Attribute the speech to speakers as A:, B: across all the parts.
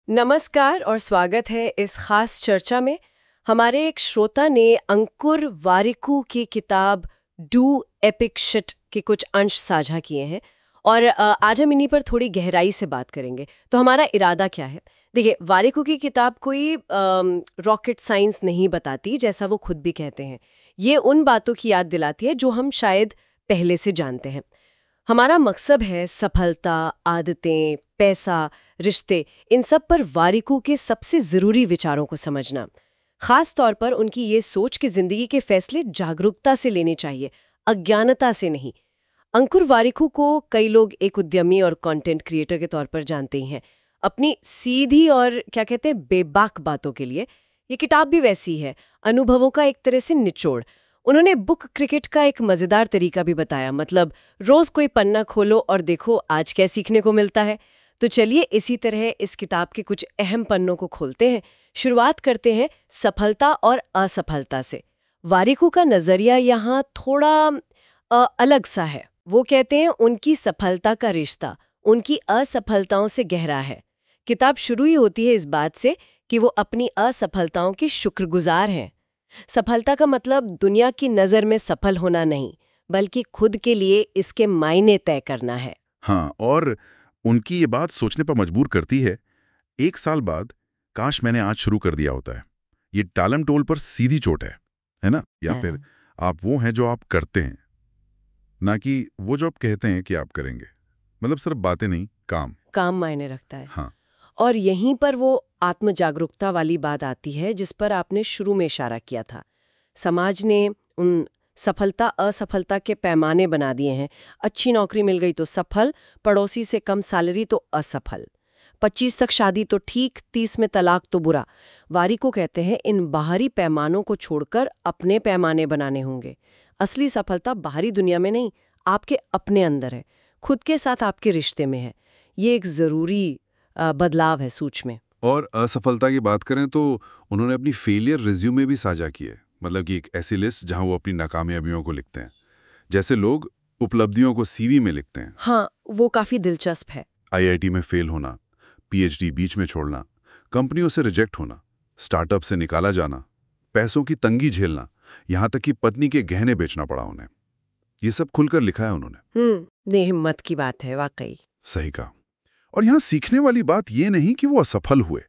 A: नमस्कार और स्वागत है इस खास चर्चा में। हमारे एक श्रोता ने अंकुर वारिकू की किताब डू एपिक शिट के कुछ अंश साझा किए हैं और आज हम इन्हीं पर थोड़ी गहराई से बात करेंगे। तो हमारा इरादा क्या है? देखिए, वारिकू की किताब कोई रॉकेट साइंस नहीं बताती, जैसा वो खुद भी कहते हैं। ये उन बातों की याद दिलाती है जो हम शायद पहले से जानते हैं। हमारा मकसद है सफलता, आदतें, पैसा, रिश्ते, इन सब पर वारिकू के सबसे ज़रूरी विचारों को समझना। खास तौर पर उनकी ये सोच कि ज़िंदगी के फैसले जागरूकता से लेने चाहिए, अज्ञानता से नहीं। अंकुर वारिकू को कई लोग एक उद्यमी और कंटेंट क्रिएटर के तौर पर जानते ही हैं, अपनी सीधी और क्या कहते हैं बेबाक बातों के लिए। ये किताब भी वैसी है, अनुभवों का एक तरह से निचोड़। उन्होंने बुक क्रिकेट का एक मज़ेदार तरीका भी बताया, मतलब रोज़ कोई पन्ना खोलो और देखो आज क्या सीखने को मिलता है। तो चलिए इसी तरह इस किताब के कुछ अहम पन्नों को खोलते हैं। शुरुआत करते हैं सफलता और असफलता से। वारिकू का नज़रिया यहाँ थोड़ा अलग सा है। वो कहते हैं उनकी सफलता का रिश्ता उनकी असफलताओं से गहरा है। किताब शुरू ही होती है इस बात से कि वो अपनी असफलताओं के शुक्रगुजार हैं। सफलता का मतलब दुनिया की नज़र में सफल होना नहीं, बल्कि खुद के लिए इसके मायने तय करना है।
B: हाँ, और उनकी ये बात सोचने पर मजबूर करती है, 1 साल बाद काश मैंने आज शुरू कर दिया होता है। ये टालम टोल पर सीधी चोट है ना? या फिर आप वो हैं जो आप करते हैं, ना कि वो जो आप कहते हैं कि आप करेंगे। मतलब सिर्फ बातें नहीं, काम
A: मायने रखता है।
B: हाँ,
A: और यहीं पर वो आत्म जागरूकता वाली बात आती है जिस पर आपने शुरू में इशारा किया था। समाज ने उन सफलता असफलता के पैमाने बना दिए हैं। अच्छी नौकरी मिल गई तो सफल, पड़ोसी से कम सैलरी तो असफल, 25 तक शादी तो ठीक, 30 में तलाक तो बुरा। वारिकू कहते हैं इन बाहरी पैमानों को छोड़कर अपने पैमाने बनाने होंगे। असली सफलता बाहरी दुनिया में नहीं, आपके अपने अंदर है, खुद के साथ आपके रिश्ते में है। ये एक ज़रूरी बदलाव है सोच में।
B: और असफलता की बात करें तो उन्होंने अपनी फेलियर रिज्यूमे भी साझा की है। मतलब कि एक ऐसी लिस्ट जहां वो अपनी नाकामयाबियों को लिखते हैं, जैसे लोग उपलब्धियों को सीवी में लिखते हैं।
A: हाँ, वो काफ़ी दिलचस्प है।
B: आईआईटी में फेल होना, पीएचडी बीच में छोड़ना, कंपनियों से रिजेक्ट होना, स्टार्टअप से निकाला जाना, पैसों की तंगी झेलना, यहां तक कि पत्नी के गहने बेचना पड़ा उन्हें। ये सब खुलकर लिखा है उन्होंने।
A: ये हिम्मत की बात है वाकई।
B: सही कहा। और यहां सीखने वाली बात ये नहीं कि वो असफल हुए,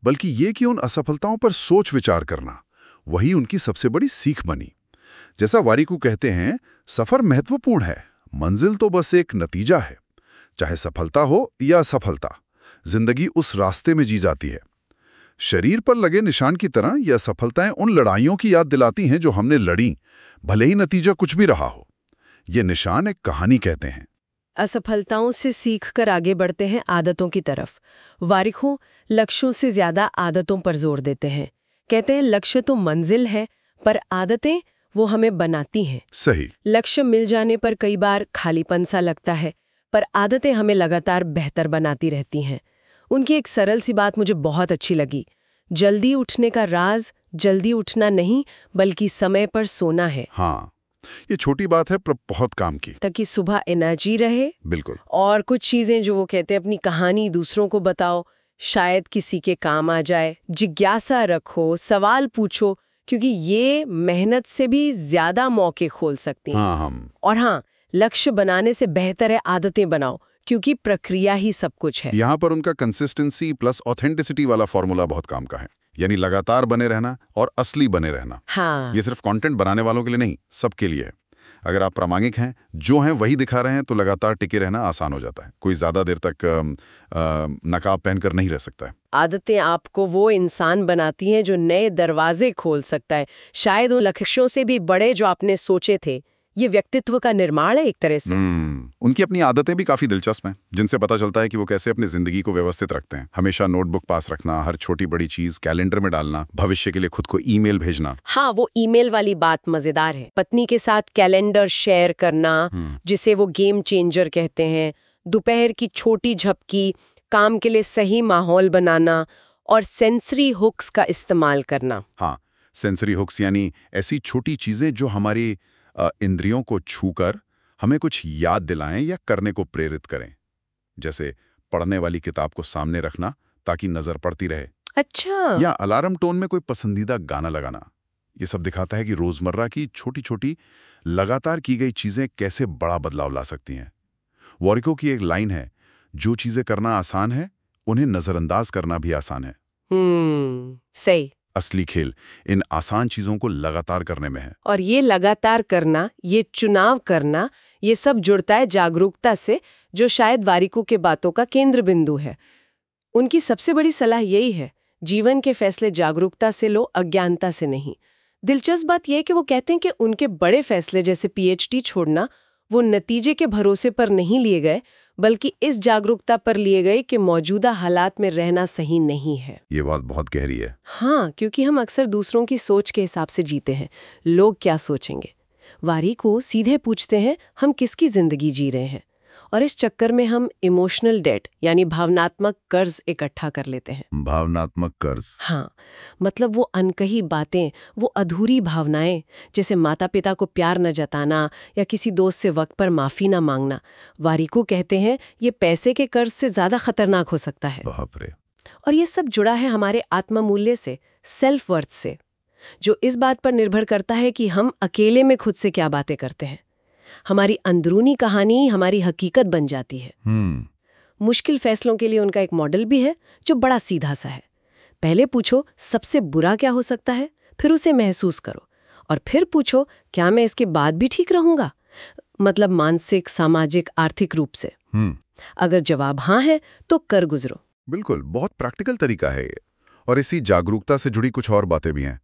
B: बल्कि ये कि उन असफलताओं पर सोच विचार करना, वही उनकी सबसे बड़ी सीख बनी। जैसा वारिकू कहते हैं, सफर महत्वपूर्ण है, मंजिल तो बस एक नतीजा है। चाहे सफलता हो या असफलता, जिंदगी उस रास्ते में जी जाती है। शरीर पर लगे निशान की तरह यह असफलताएं उन लड़ाइयों की याद दिलाती हैं जो हमने लड़ी, भले ही नतीजा कुछ भी रहा हो। ये निशान एक कहानी कहते हैं।
A: असफलताओं से सीखकर आगे बढ़ते हैं आदतों की तरफ। वारिकू लक्ष्यों से ज्यादा आदतों पर जोर देते हैं। कहते हैं लक्ष्य तो मंजिल है, पर आदतें वो हमें बनाती हैं।
B: सही।
A: लक्ष्य मिल जाने पर कई बार खालीपन सा लगता है, पर आदतें हमें लगातार बेहतर बनाती रहती हैं। उनकी एक सरल सी बात मुझे बहुत अच्छी लगी। जल्दी उठने का राज जल्दी उठना नहीं, बल्कि समय पर सोना है।
B: हाँ, ये छोटी बात है पर बहुत काम की।
A: ताकि सुबह एनर्जी रहे।
B: बिल्कुल।
A: और कुछ चीजें जो वो कहते हैं, अपनी कहानी दूसरों को बताओ, शायद किसी के काम आ जाए। जिज्ञासा रखो, सवाल पूछो, क्योंकि ये मेहनत से भी ज्यादा मौके खोल सकती हैं।
B: हाँ, हम
A: और हाँ, लक्ष्य बनाने से बेहतर है आदतें बनाओ, क्योंकि प्रक्रिया ही सब कुछ है।
B: यहाँ पर उनका कंसिस्टेंसी प्लस ऑथेंटिसिटी वाला फॉर्मूला बहुत काम का है। यानी लगातार बने रहना और असली बने रहना।
A: हाँ,
B: ये सिर्फ कंटेंट बनाने वालों के लिए नहीं, सबके लिए है। अगर आप प्रामाणिक हैं, जो हैं वही दिखा रहे हैं, तो लगातार टिके रहना आसान हो जाता है। कोई ज्यादा देर तक नकाब पहनकर नहीं रह सकता है।
A: आदतें आपको वो इंसान बनाती हैं जो नए दरवाजे खोल सकता है, शायद उन लक्ष्यों से भी बड़े जो आपने सोचे थे। ये व्यक्तित्व का निर्माण है एक तरह से।
B: उनकी अपनी आदतें भी काफी दिलचस्प हैं, जिनसे पता चलता है कि वो कैसे अपनी जिंदगी को व्यवस्थित रखते हैं। हमेशा नोटबुक पास रखना, हर छोटी बड़ी चीज कैलेंडर में डालना, भविष्य के लिए खुद को ईमेल भेजना।
A: हाँ, वो ईमेल वाली बात मजेदार है। पत्नी के साथ कैलेंडर शेयर करना, जिसे वो गेम चेंजर कहते हैं। दोपहर की छोटी झपकी, काम के लिए सही माहौल बनाना और सेंसरी हुक्स का इस्तेमाल करना।
B: हाँ, सेंसरी हुक्स यानी ऐसी छोटी चीजें जो हमारी इंद्रियों को छूकर हमें कुछ याद दिलाएं या करने को प्रेरित करें। जैसे पढ़ने वाली किताब को सामने रखना ताकि नजर पड़ती रहे।
A: अच्छा।
B: या अलार्म टोन में कोई पसंदीदा गाना लगाना। ये सब दिखाता है कि रोजमर्रा की छोटी छोटी लगातार की गई चीजें कैसे बड़ा बदलाव ला सकती हैं। वॉरिको की एक लाइन है, जो चीजें करना आसान है उन्हें नजरअंदाज करना भी आसान है।
A: सही।
B: असली खेल इन आसान चीजों को लगातार करने में है।
A: और ये लगातार करना, ये चुनाव करना, ये सब जुड़ता है जागरूकता से, जो शायद वारिको के बातों का केंद्र बिंदु है। उनकी सबसे बड़ी सलाह यही है, जीवन के फैसले जागरूकता से लो, अज्ञानता से नहीं। दिलचस्प बात यह है कि वो कहते हैं कि उनके बड़े फैसले जैसे पीएचडी छोड़ना, वो नतीजे के भरोसे पर नहीं लिए गए, बल्कि इस जागरूकता पर लिए गए कि मौजूदा हालात में रहना सही नहीं है।
B: ये बात बहुत गहरी है।
A: हाँ, क्योंकि हम अक्सर दूसरों की सोच के हिसाब से जीते हैं। लोग क्या सोचेंगे? वारिको सीधे पूछते हैं, हम किसकी जिंदगी जी रहे हैं? और इस चक्कर में हम इमोशनल डेट यानी भावनात्मक कर्ज इकट्ठा कर लेते हैं।
B: भावनात्मक कर्ज?
A: हाँ, मतलब वो अनकही बातें, वो अधूरी भावनाएं, जैसे माता पिता को प्यार न जताना या किसी दोस्त से वक्त पर माफी न मांगना। वारिको कहते हैं ये पैसे के कर्ज से ज्यादा खतरनाक हो सकता है।
B: बाप रे।
A: और ये सब जुड़ा है हमारे आत्ममूल्य से, सेल्फ वर्थ से, जो इस बात पर निर्भर करता है कि हम अकेले में खुद से क्या बातें करते हैं। हमारी अंदरूनी कहानी हमारी हकीकत बन जाती है। मुश्किल फैसलों के लिए उनका एक मॉडल भी है जो बड़ा सीधा सा है। पहले पूछो सबसे बुरा क्या हो सकता है, फिर उसे महसूस करो, और फिर पूछो क्या मैं इसके बाद भी ठीक रहूंगा, मतलब मानसिक, सामाजिक, आर्थिक रूप से। अगर जवाब हाँ है तो कर गुजरो।
B: बिल्कुल, बहुत प्रैक्टिकल तरीका है ये। और इसी जागरूकता से जुड़ी कुछ और बातें भी हैं,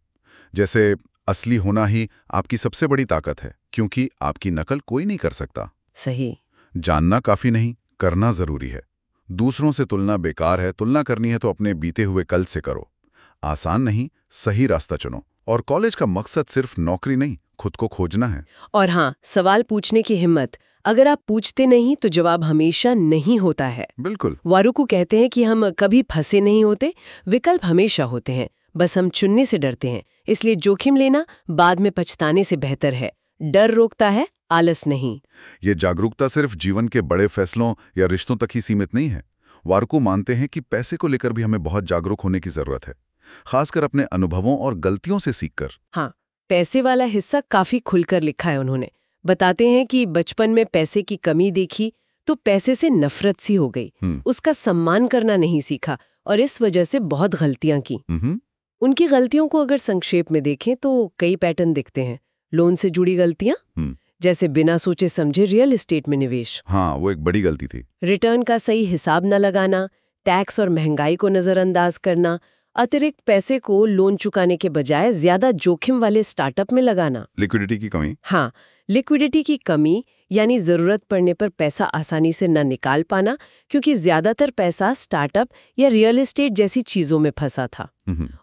B: जैसे असली होना ही आपकी सबसे बड़ी ताकत है, क्योंकि आपकी नकल कोई नहीं कर सकता।
A: सही।
B: जानना काफी नहीं, करना जरूरी है। दूसरों से तुलना बेकार है, तुलना करनी है तो अपने बीते हुए कल से करो। आसान नहीं, सही रास्ता चुनो। और कॉलेज का मकसद सिर्फ नौकरी नहीं, खुद को खोजना है।
A: और हाँ, सवाल पूछने की हिम्मत। अगर आप पूछते नहीं तो जवाब हमेशा नहीं होता है।
B: बिल्कुल।
A: वारुकू कहते हैं कि हम कभी फंसे नहीं होते, विकल्प हमेशा होते हैं, बस हम चुनने से डरते हैं। इसलिए जोखिम लेना बाद में पछताने से बेहतर है। डर रोकता है, आलस नहीं।
B: ये जागरूकता सिर्फ जीवन के बड़े फैसलों या रिश्तों तक ही सीमित नहीं है। वारुकू मानते हैं कि पैसे को लेकर भी हमें बहुत जागरूक होने की जरूरत है, खासकर अपने अनुभवों और गलतियों से सीखकर।
A: हाँ, पैसे वाला हिस्सा काफी खुलकर लिखा है उन्होंने। बताते हैं कि बचपन में पैसे की कमी देखी तो पैसे से नफरत सी हो गई, उसका सम्मान करना नहीं सीखा और इस वजह से बहुत गलतियां की। उनकी गलतियों को अगर संक्षेप में देखें तो कई पैटर्न दिखते हैं। लोन से जुड़ी गलतियां, जैसे बिना सोचे समझे रियल एस्टेट में निवेश।
B: हाँ, वो एक बड़ी गलती थी।
A: रिटर्न का सही हिसाब न लगाना, टैक्स और महंगाई को नजरअंदाज करना, अतिरिक्त पैसे को लोन चुकाने के बजाय ज्यादा जोखिम वाले स्टार्टअप में लगाना।
B: लिक्विडिटी की कमी।
A: हाँ, लिक्विडिटी की कमी यानी जरूरत पड़ने पर पैसा आसानी से न निकाल पाना, क्योंकि ज्यादातर पैसा स्टार्टअप या रियल एस्टेट जैसी चीजों में फंसा था।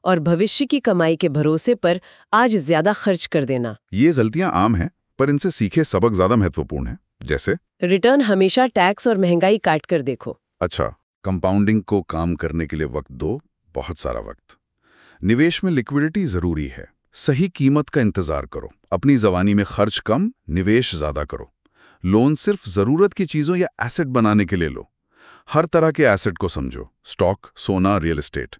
A: और भविष्य की कमाई के भरोसे पर आज ज्यादा खर्च कर देना।
B: ये गलतियां आम हैं, पर इनसे सीखे सबक ज्यादा महत्वपूर्ण है। जैसे
A: रिटर्न हमेशा टैक्स और महंगाई काट कर देखो।
B: अच्छा, कंपाउंडिंग को काम करने के लिए वक्त दो, बहुत सारा वक्त। निवेश में लिक्विडिटी जरूरी है, सही कीमत का इंतजार करो। अपनी जवानी में खर्च कम, निवेश ज्यादा करो। लोन सिर्फ जरूरत की चीजों या एसेट बनाने के लिए लो। हर तरह के एसेट को समझो, स्टॉक, सोना, रियल एस्टेट।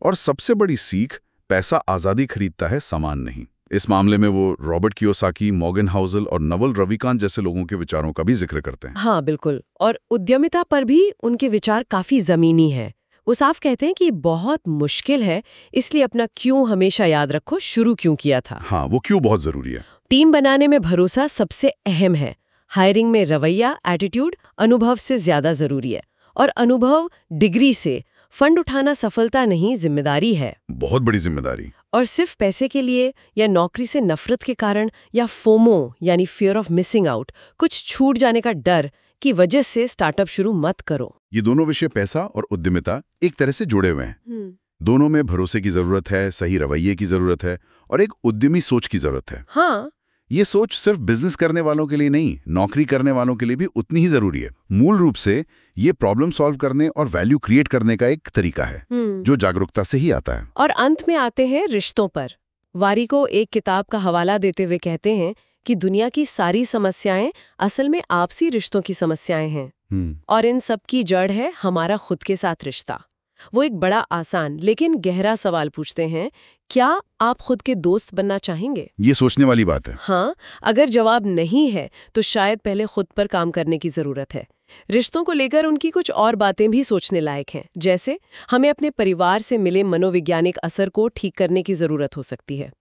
B: और सबसे बड़ी सीख, पैसा आजादी खरीदता है, सामान नहीं। इस मामले में वो रॉबर्ट कियोसाकी, मॉर्गन हाउसल और नवल रविकांत जैसे लोगों के विचारों का भी जिक्र करते हैं।
A: हाँ बिल्कुल, और उद्यमिता पर भी उनके विचार काफी जमीनी है। वो साफ कहते हैं कि बहुत मुश्किल है, इसलिए अपना क्यों हमेशा याद रखो, शुरू क्यों किया था।
B: हाँ, वो क्यों बहुत जरूरी है।
A: टीम बनाने में भरोसा सबसे अहम है। हायरिंग में रवैया, एटीट्यूड अनुभव से ज्यादा जरूरी है। और अनुभव, डिग्री से फंड उठाना सफलता नहीं, जिम्मेदारी है, बहुत
B: बड़ी जिम्मेदारी।
A: और सिर्फ पैसे के लिए या नौकरी से नफरत के कारण या फोमो यानी फियर ऑफ मिसिंग आउट, कुछ छूट जाने का डर की वजह से स्टार्टअप शुरू मत करो।
B: ये दोनों विषय, पैसा और उद्यमिता, एक तरह से जुड़े हुए हैं। दोनों में भरोसे की जरूरत है, सही रवैये की जरूरत है और एक उद्यमी सोच की जरूरत है।
A: हाँ,
B: ये सोच सिर्फ बिजनेस करने वालों के लिए नहीं, नौकरी करने वालों के लिए भी उतनी ही जरूरी है। मूल रूप से ये प्रॉब्लम सॉल्व करने और वैल्यू क्रिएट करने का एक तरीका है जो जागरूकता से ही आता है।
A: और अंत में आते हैं रिश्तों पर। वारिको एक किताब का हवाला देते हुए कहते हैं कि दुनिया की सारी समस्याएं असल में आपसी रिश्तों की समस्याएं हैं, और इन सब की जड़ है हमारा खुद के साथ रिश्ता। वो एक बड़ा आसान लेकिन गहरा सवाल पूछते हैं, क्या आप खुद के दोस्त बनना चाहेंगे?
B: ये सोचने वाली बात है।
A: हाँ, अगर जवाब नहीं है तो शायद पहले खुद पर काम करने की जरूरत है। रिश्तों को लेकर उनकी कुछ और बातें भी सोचने लायक हैं, जैसे हमें अपने परिवार से मिले मनोवैज्ञानिक असर को ठीक करने की जरूरत हो सकती है।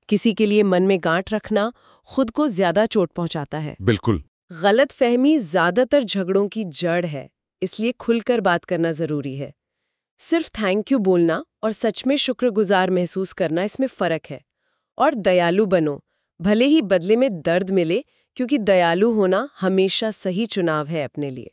A: किसी के लिए मन में गांठ रखना खुद को ज्यादा चोट पहुंचाता है।
B: बिल्कुल।
A: गलतफहमी ज्यादातर झगड़ों की जड़ है, इसलिए खुलकर बात करना जरूरी है। सिर्फ थैंक यू बोलना और सच में शुक्रगुजार महसूस करना, इसमें फर्क है। और दयालु बनो, भले ही बदले में दर्द मिले, क्योंकि दयालु होना हमेशा सही चुनाव है अपने लिए।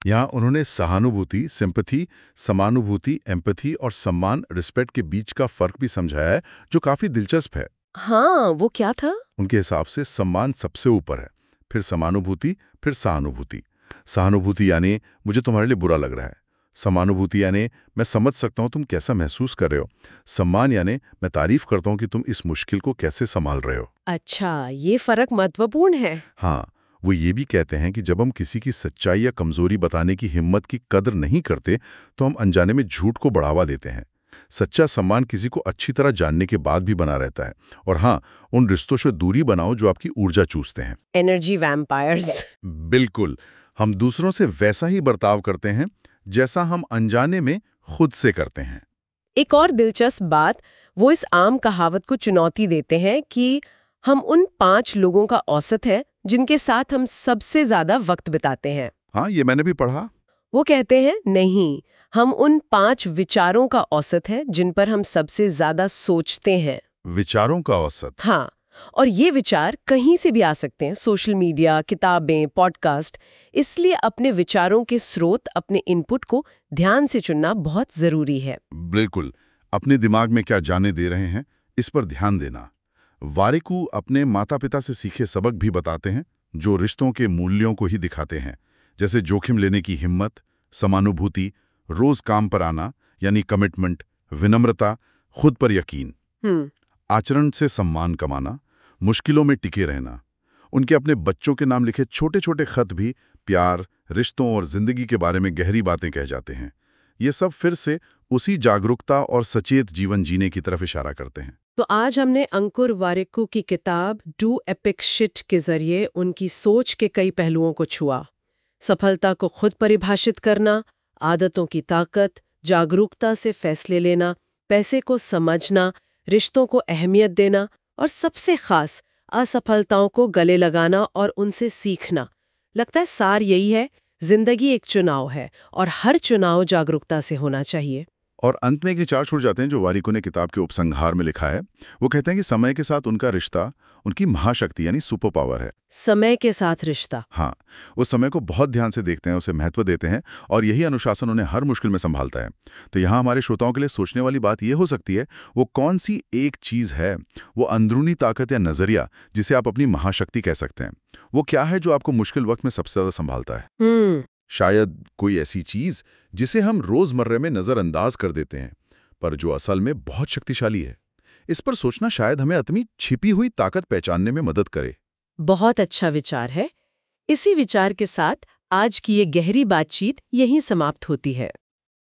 B: यहाँ उन्होंने सहानुभूति, सिंपैथी, समानुभूति, एम्पैथी और सम्मान, रिस्पेक्ट के बीच का फर्क भी समझाया है, जो काफी दिलचस्प है।
A: हाँ, वो क्या था?
B: उनके हिसाब से सम्मान सबसे ऊपर है, फिर समानुभूति, फिर सहानुभूति। सहानुभूति यानी मुझे तुम्हारे लिए बुरा लग रहा है। समानुभूति यानी मैं समझ सकता हूं तुम कैसा महसूस कर रहे हो। सम्मान यानी मैं तारीफ करता हूं कि तुम इस मुश्किल को कैसे संभाल रहे हो।
A: अच्छा, ये फर्क महत्वपूर्ण है।
B: हाँ, वो ये भी कहते हैं कि जब हम किसी की सच्चाई या कमजोरी बताने की हिम्मत की कदर नहीं करते तो हम अनजाने में झूठ को बढ़ावा देते हैं। सच्चा सम्मान किसी को अच्छी तरह जानने के बाद भी बना रहता है। और हाँ, उन रिश्तों से दूरी बनाओ जो आपकी ऊर्जा चूसते हैं।
A: Energy vampires.
B: बिल्कुल, हम दूसरों से वैसा ही बर्ताव करते हैं जैसा हम अनजाने में खुद से करते हैं।
A: एक और दिलचस्प बात, वो इस आम कहावत को चुनौती देते हैं कि हम उन 5 लोगों का औसत है जिनके साथ हम सबसे ज्यादा वक्त बिताते हैं।
B: हाँ, ये मैंने भी पढ़ा।
A: वो कहते हैं नहीं, हम उन 5 विचारों का औसत है जिन पर हम सबसे ज्यादा सोचते हैं।
B: विचारों का औसत?
A: हाँ, और ये विचार कहीं से भी आ सकते हैं, सोशल मीडिया, किताबें, पॉडकास्ट। इसलिए अपने विचारों के स्रोत, अपने इनपुट को ध्यान से चुनना बहुत जरूरी है।
B: बिल्कुल, अपने दिमाग में क्या जाने दे रहे हैं, इस पर ध्यान देना। वारिकू अपने माता पिता से सीखे सबक भी बताते हैं, जो रिश्तों के मूल्यों को ही दिखाते हैं, जैसे जोखिम लेने की हिम्मत, समानुभूति, रोज काम पर आना यानी कमिटमेंट, विनम्रता, खुद पर यकीन, आचरण से सम्मान कमाना, मुश्किलों में टिके रहना। उनके अपने बच्चों के नाम लिखे छोटे छोटे खत भी प्यार, रिश्तों और जिंदगी के बारे में गहरी बातें कह जाते हैं। ये सब फिर से उसी जागरूकता और सचेत जीवन जीने की तरफ इशारा करते हैं।
A: तो आज हमने अंकुर वारिकू की किताब डू एपिक शिट के जरिए उनकी सोच के कई पहलुओं को छुआ। सफलता को खुद परिभाषित करना, आदतों की ताकत, जागरूकता से फैसले लेना, पैसे को समझना, रिश्तों को अहमियत देना और सबसे खास असफलताओं को गले लगाना और उनसे सीखना। लगता है सार यही है, जिंदगी एक चुनाव है और हर चुनाव जागरूकता से होना चाहिए।
B: और अंत में एक विचार छूट जाते हैं जो वारिकू ने किताब के उपसंहार में लिखा है। वो कहते हैं कि समय के साथ उनका रिश्ता उनकी महाशक्ति यानी सुपर पावर है।
A: समय के साथ रिश्ता।
B: हाँ, उस समय को बहुत ध्यान से देखते हैं, उसे महत्व देते हैं और यही अनुशासन उन्हें हर मुश्किल में संभालता है। तो यहाँ हमारे श्रोताओं के लिए सोचने वाली बात यह हो सकती है, वो कौन सी एक चीज है, वो अंदरूनी ताकत या नजरिया जिसे आप अपनी महाशक्ति कह सकते हैं। वो क्या है जो आपको मुश्किल वक्त में सबसे ज्यादा संभालता है? शायद कोई ऐसी चीज जिसे हम रोजमर्रा में नजरअंदाज कर देते हैं, पर जो असल में बहुत शक्तिशाली है। इस पर सोचना शायद हमें अपनी छिपी हुई ताकत पहचानने में मदद करे।
A: बहुत अच्छा विचार है। इसी विचार के साथ आज की ये गहरी बातचीत यहीं समाप्त होती है।